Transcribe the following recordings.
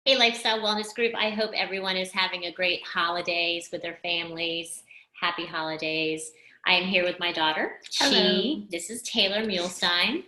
Hey, Lifestyle Wellness Group. I hope everyone is having a great holidays with their families. Happy holidays. I am here with my daughter. Hello. This is Taylor Muhlstein.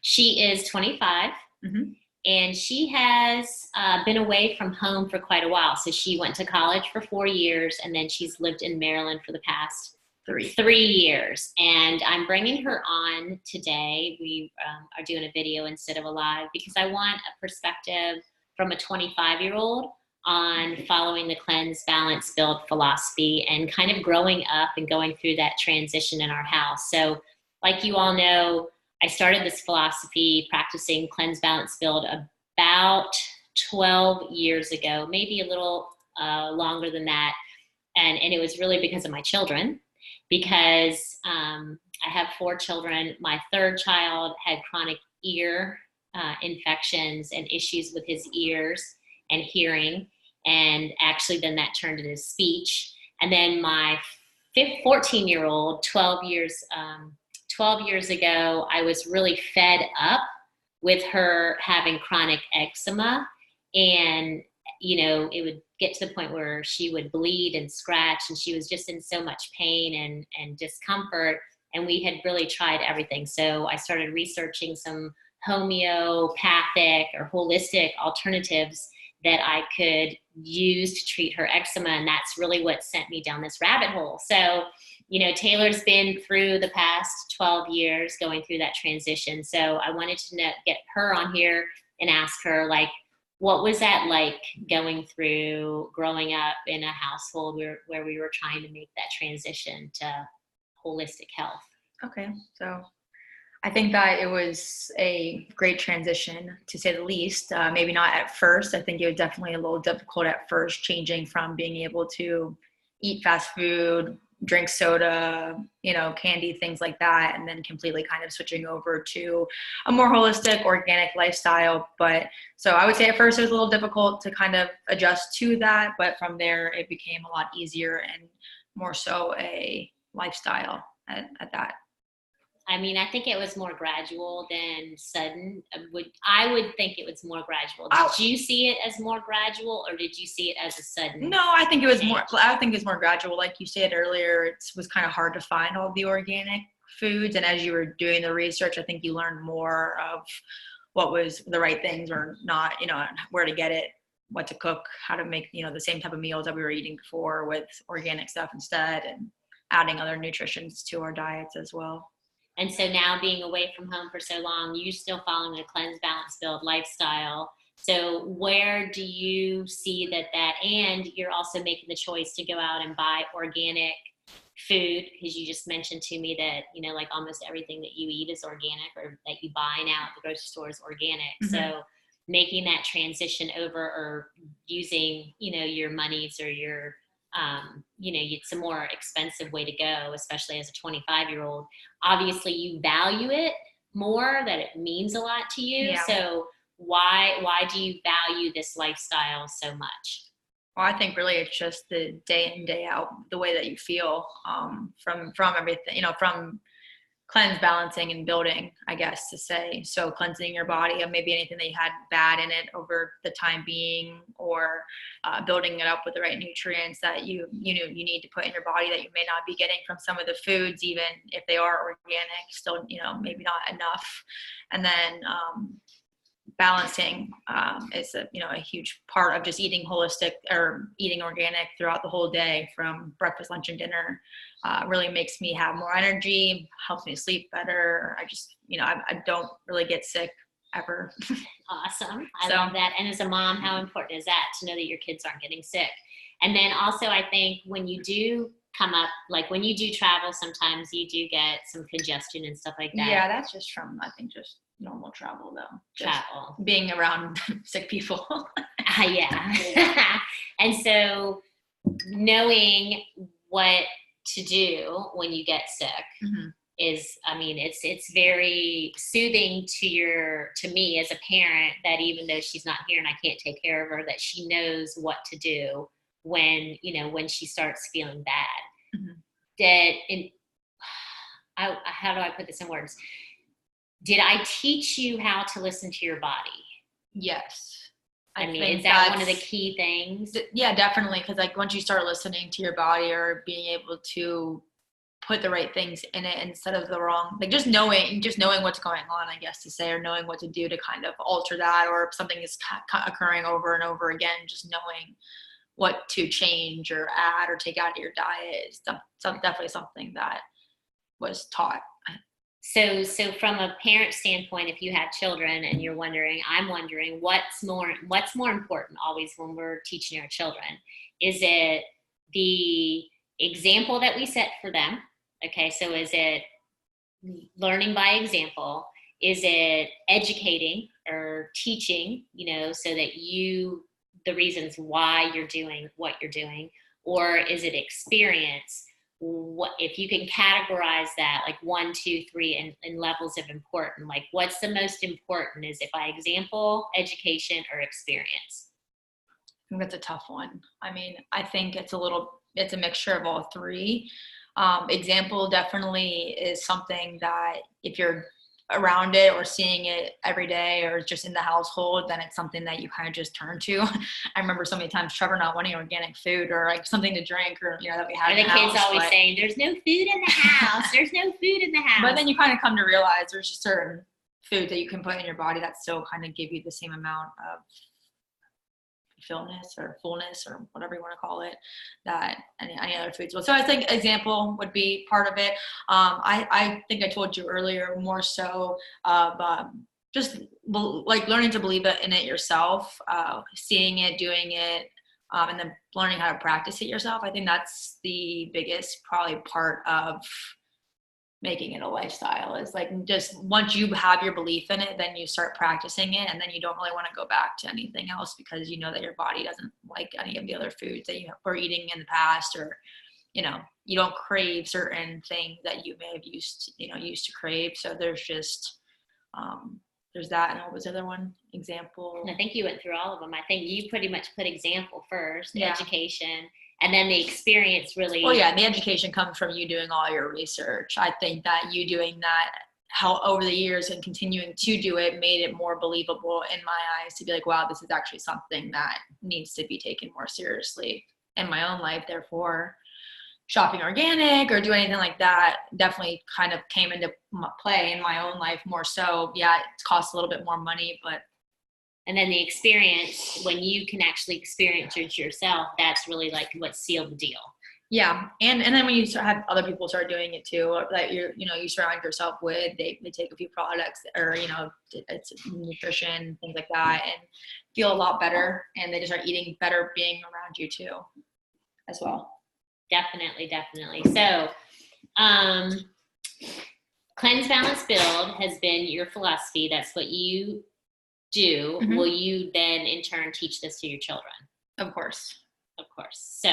She is 25 Hmm. and she has been away from home for quite a while. So she went to college for 4 years and then she's lived in Maryland for the past Three. 3 years. And I'm bringing her on today. We are doing a video instead of a live because I want a perspective from a 25-year-old on following the cleanse, balance, build philosophy and kind of growing up and going through that transition in our house. So, like you all know, I started this philosophy practicing cleanse, balance, build about 12 years ago, maybe a little longer than that. And it was really because of my children, because I have 4 children. My third child had chronic ear infections and issues with his ears and hearing. And actually, then that turned into speech. And then my 14-year-old, 12 years ago, I was really fed up with her having chronic eczema. And, it would get to the point where she would bleed and scratch, and she was just in so much pain and discomfort. And we had really tried everything. So I started researching some homeopathic or holistic alternatives that I could use to treat her eczema. And that's really what sent me down this rabbit hole. So, Taylor's been through the past 12 years going through that transition. So I wanted to get her on here and ask her, like, what was that like going through growing up in a household where we were trying to make that transition to holistic health? Okay, so I think that it was a great transition, to say the least. Maybe not at first. I think it was definitely a little difficult at first, changing from being able to eat fast food, drink soda, candy, things like that, and then completely kind of switching over to a more holistic, organic lifestyle. But so I would say at first it was a little difficult to kind of adjust to that, but from there it became a lot easier and more so a lifestyle at that. I mean, I think it was more gradual than sudden. I would think it was more gradual. Oh, Did you see it as more gradual, or did you see it as a sudden no, I think it was more. change? I think it's more gradual. Like you said earlier, it was kind of hard to find all the organic foods, and as you were doing the research, I think you learned more of what was the right things or not. Where to get it, what to cook, how to make the same type of meals that we were eating before with organic stuff instead, and adding other nutritions to our diets as well. And so now, being away from home for so long, you're still following a cleanse, balance, build lifestyle. So where do you see that, and you're also making the choice to go out and buy organic food, because you just mentioned to me that, like almost everything that you eat is organic, or that you buy now at the grocery store is organic. Mm-hmm. So making that transition over, or using, your monies or your it's a more expensive way to go, especially as a 25-year-old. Obviously, you value it more, that it means a lot to you. Yeah. So why do you value this lifestyle so much? Well, I think really it's just the day in, day out, the way that you feel from everything, from cleanse, balancing, and building, I guess to say. So cleansing your body of maybe anything that you had bad in it over the time being, or building it up with the right nutrients that you need to put in your body that you may not be getting from some of the foods, even if they are organic, still maybe not enough. And then balancing is a huge part of just eating holistic or eating organic throughout the whole day, from breakfast, lunch, and dinner. Really makes me have more energy, helps me sleep better. I just I don't really get sick ever. Awesome. I So love that. And as a mom, how important is that to know that your kids aren't getting sick? And then also, I think when you do come up, like when you do travel, sometimes you do get some congestion and stuff like that. yeah, that's just from, I think, just normal travel though, just Travel. being around sick people. Yeah. And so knowing what to do when you get sick Mm-hmm. is, I mean, it's very soothing to me as a parent, that even though she's not here and I can't take care of her, that she knows what to do when she starts feeling bad. Mm-hmm. That in how do I put this in words? Did I teach you how to listen to your body? Yes. I mean, is that one of the key things? Yeah, definitely. Because like once you start listening to your body or being able to put the right things in it instead of the wrong, like just knowing what's going on, I guess to say, or knowing what to do to kind of alter that, or if something is occurring over and over again, just knowing what to change or add or take out of your diet is definitely something that was taught. So from a parent standpoint, if you have children and you're wondering, I'm wondering what's more important always when we're teaching our children. Is it the example that we set for them? Okay, so is it learning by example? Is it educating or teaching, so that the reasons why you're doing what you're doing? Or is it experience? What if you can categorize that like 1, 2, 3 in levels of important, like what's the most important? Is it by example, education, or experience? I think that's a tough one. I mean, I think it's a mixture of all three. Example definitely is something that if you're around it or seeing it every day or just in the household, then it's something that you kind of just turn to. I remember so many times Trevor not wanting organic food or like something to drink or that we had in the house. The kids always saying, there's no food in the house. There's no food in the house. But then you kind of come to realize there's just certain food that you can put in your body that still kind of give you the same amount of fullness or whatever you want to call it that any other foods will. So I think example would be part of it. I think I told you earlier more so of just like learning to believe in it yourself, seeing it, doing it, and then learning how to practice it yourself. I think that's the biggest probably part of making it a lifestyle, is like just once you have your belief in it, then you start practicing it, and then you don't really want to go back to anything else because you know that your body doesn't like any of the other foods that you were eating in the past, or you don't crave certain things that you may have used to crave. So there's just there's that. And what was the other one? Example. I think you went through all of them. I think you pretty much put example first, education, and then the experience really. Well, yeah, the education comes from you doing all your research. I think that you doing that over the years and continuing to do it made it more believable in my eyes to be like, wow, this is actually something that needs to be taken more seriously in my own life. Therefore, shopping organic or doing anything like that definitely kind of came into play in my own life more so. Yeah, it costs a little bit more money, but. And then the experience, when you can actually experience it yourself, that's really like what sealed the deal. Yeah. And then when you have other people start doing it too, that you surround yourself with, they take a few products or, it's nutrition, things like that, and feel a lot better. And they just start eating better being around you too as well. Definitely. So, Cleanse, Balance, Build has been your philosophy. That's what you do. Mm-hmm. Will you then in turn teach this to your children? Of course. So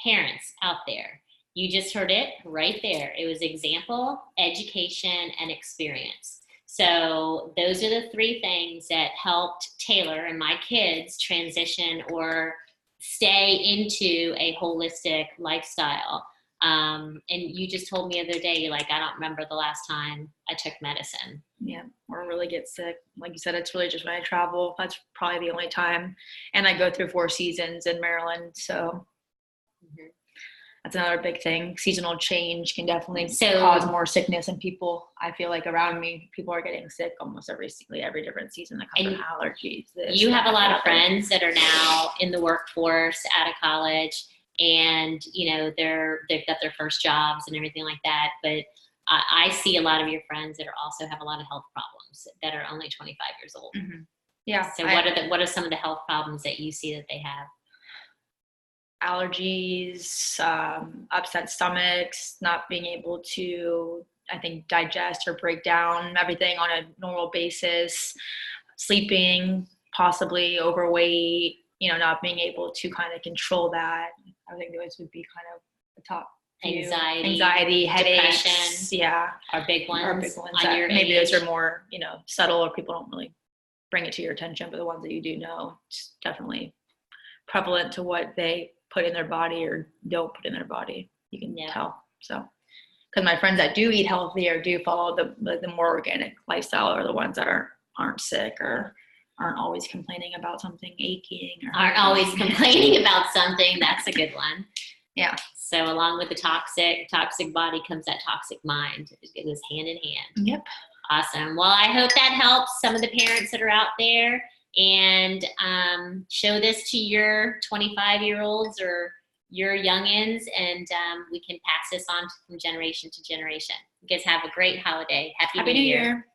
parents out there, you just heard it right there. It was example, education, and experience. So those are the three things that helped Taylor and my kids transition or stay into a holistic lifestyle. And you just told me the other day, you're like, I don't remember the last time I took medicine. Yeah, or really get sick. Like you said, it's really just when I travel. That's probably the only time. And I go through 4 seasons in Maryland. So that's another big thing. Seasonal change can definitely cause more sickness in people. I feel like around me, people are getting sick almost every different season that comes from allergies. You have a lot of friends that are now in the workforce, out of college, and they've got their first jobs and everything like that. But I see a lot of your friends that also have a lot of health problems that are only 25 years old. Mm-hmm. Yeah. So what are some of the health problems that you see that they have? Allergies, upset stomachs, not being able to, I think, digest or break down everything on a normal basis, sleeping, possibly overweight, not being able to kind of control that. I think those would be kind of the top few. Anxiety, headaches, depression, are big ones. Maybe those are more, subtle, or people don't really bring it to your attention, but the ones that you do know, it's definitely prevalent to what they put in their body or don't put in their body. You can tell. So, because my friends that do eat healthy or do follow the more organic lifestyle are the ones that aren't sick or aren't always complaining about something aching or Aren't always complaining about something. That's a good one. Yeah. So along with the toxic body comes that toxic mind. It goes hand in hand. Yep. Awesome. Well, I hope that helps some of the parents that are out there, and show this to your 25-year-olds or your youngins, and we can pass this on from generation to generation. You guys have a great holiday. Happy New Year.